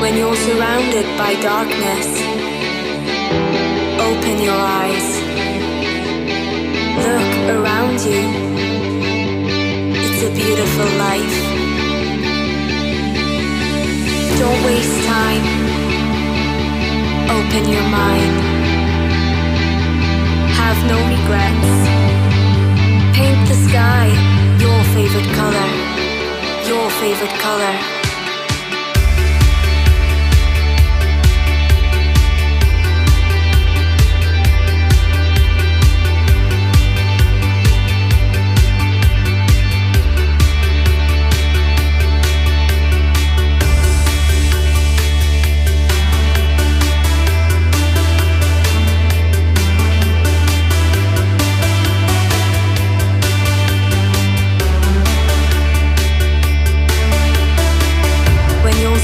When you're surrounded by darkness, open your eyes. Look around you. It's a beautiful life. Don't waste time. Open your mind. Have no regrets. Paint the sky your favorite color. Your favorite color.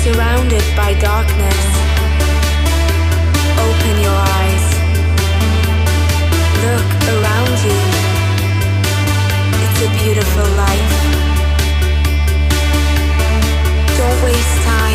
Surrounded by darkness, open your eyes. Look around you. It's a beautiful life. Don't waste time.